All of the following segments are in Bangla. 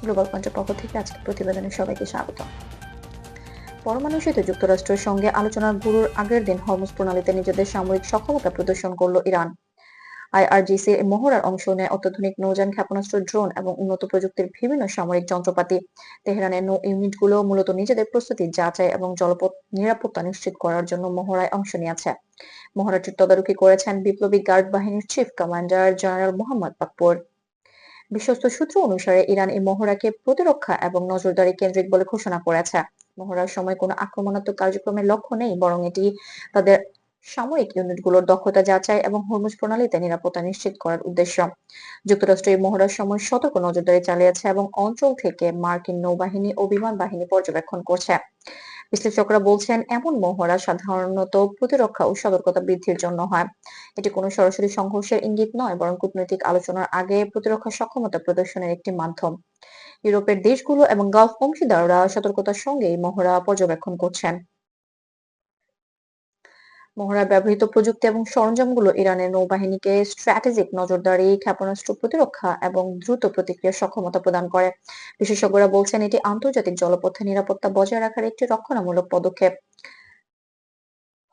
গ্লোবাল পয়েন্টের পক্ষ থেকে আজকে প্রতিবেদনে সবাইকে স্বাগত। পরমাণু ইস্যুতে যুক্তরাষ্ট্রের সঙ্গে আলোচনার শুরুর আগের দিন হরমুজ প্রণালীতে নিজেদের সামরিক সক্ষমতা প্রদর্শন করল ইরান। আইআরজিসি মহড়ার অংশ নেয় অত্যাধুনিক নৌযান, ক্ষেপণাস্ত্র, ড্রোন এবং উন্নত প্রযুক্তির বিভিন্ন সামরিক যন্ত্রপাতি। তেহরানের নৌ ইউনিটগুলো মূলত নিজেদের প্রস্তুতি যাচাই এবং জলপথ নিরাপত্তা নিশ্চিত করার জন্য মহড়ায় অংশ নিয়েছে। মহড়াটির তদারকি করেছেন বিপ্লবী গার্ড বাহিনীর চিফ কমান্ডার জেনারেল মোহাম্মদ বাকপর। বিশ্বস্ত সূত্র অনুসারে ইরান এই মহড়াকে প্রতিরক্ষা এবং নজরদারি কেন্দ্রিক বলে ঘোষণা করেছে। মহড়ার সময় কোনো আক্রমণাত্মক কার্যক্রমের লক্ষ্য নেই, বরং এটি তাদের সামরিক ইউনিটগুলোর দক্ষতা যাচাই এবং হরমুজ প্রণালীতে নিরাপত্তা নিশ্চিত করার উদ্দেশ্য। যুক্তরাষ্ট্র এই মহড়ার সময় সতর্ক নজরদারি চালিয়েছে এবং অঞ্চল থেকে মার্কিন নৌবাহিনী ও বিমান বাহিনী পর্যবেক্ষণ করছে। বিশ্লেষকরা বলছেন, এমন মহড়া সাধারণত প্রতিরক্ষা ও সতর্কতা বৃদ্ধির জন্য হয়। এটি কোনো সরাসরি সংঘর্ষের ইঙ্গিত নয়, বরং কূটনৈতিক আলোচনার আগে প্রতিরক্ষা সক্ষমতা প্রদর্শনের একটি মাধ্যম। ইউরোপের দেশগুলো এবং গালফ অংশীদাররা সতর্কতার সঙ্গে এই মহড়া পর্যবেক্ষণ করছেন। মহড়ায় ব্যবহৃত প্রযুক্তি এবং সরঞ্জামগুলো ইরানের নৌবাহিনীকে স্ট্র্যাটেজিক নজরদারি, ক্ষেপণাস্ত্র প্রতিরক্ষা এবং দ্রুত প্রতিক্রিয়ার সক্ষমতা প্রদান করে। বিশেষজ্ঞরা বলছেন, এটি আন্তর্জাতিক জলপথে নিরাপত্তা বজায় রাখার একটি রক্ষণামূলক পদক্ষেপ।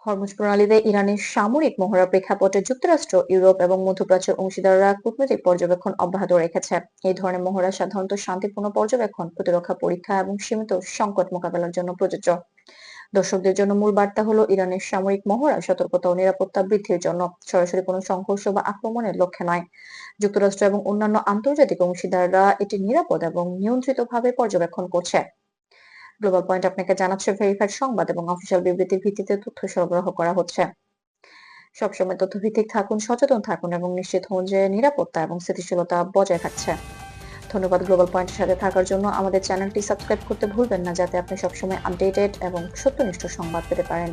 হরমুজ প্রণালীতে ইরানের সামরিক মহড়ার প্রেক্ষাপটে যুক্তরাষ্ট্র, ইউরোপ এবং মধ্যপ্রাচ্যের অংশীদাররা কূটনৈতিক পর্যবেক্ষণ অব্যাহত রেখেছে। এই ধরনের মহড়া সাধারণত শান্তিপূর্ণ পর্যবেক্ষণ, প্রতিরক্ষা পরীক্ষা এবং সীমিত সংকট মোকাবেলার জন্য প্রযোজ্য। দর্শকদের জন্য মূল বার্তা হলো, ইরানের সামরিক মহড়া সতর্কতা ও নিরাপত্তা বৃদ্ধির জন্য, সরাসরি কোনো সংঘর্ষ বা আক্রমণের লক্ষ্যে নয়। যুক্তরাষ্ট্র এবং অন্যান্য আন্তর্জাতিক অংশীদাররা এটি নিরাপদ এবং নিয়ন্ত্রিতভাবে পর্যবেক্ষণ করছে। গ্লোবাল পয়েন্ট আপনাকে জানাচ্ছে, ভেরিফাইড সংবাদ এবং অফিসিয়াল বিবৃতির ভিত্তিতে তথ্য সরবরাহ করা হচ্ছে। সবসময় তথ্যভিত্তিক থাকুন, সচেতন থাকুন এবং নিশ্চিত হন যে নিরাপত্তা এবং স্থিতিশীলতা বজায় থাকছে। ধন্যবাদ গ্লোবাল পয়েন্টের সাথে থাকার জন্য। আমাদের চ্যানেলটি সাবস্ক্রাইব করতে ভুলবেন না, যাতে আপনি সবসময় আপডেটেড এবং সত্যনিষ্ঠ সংবাদ পেতে পারেন।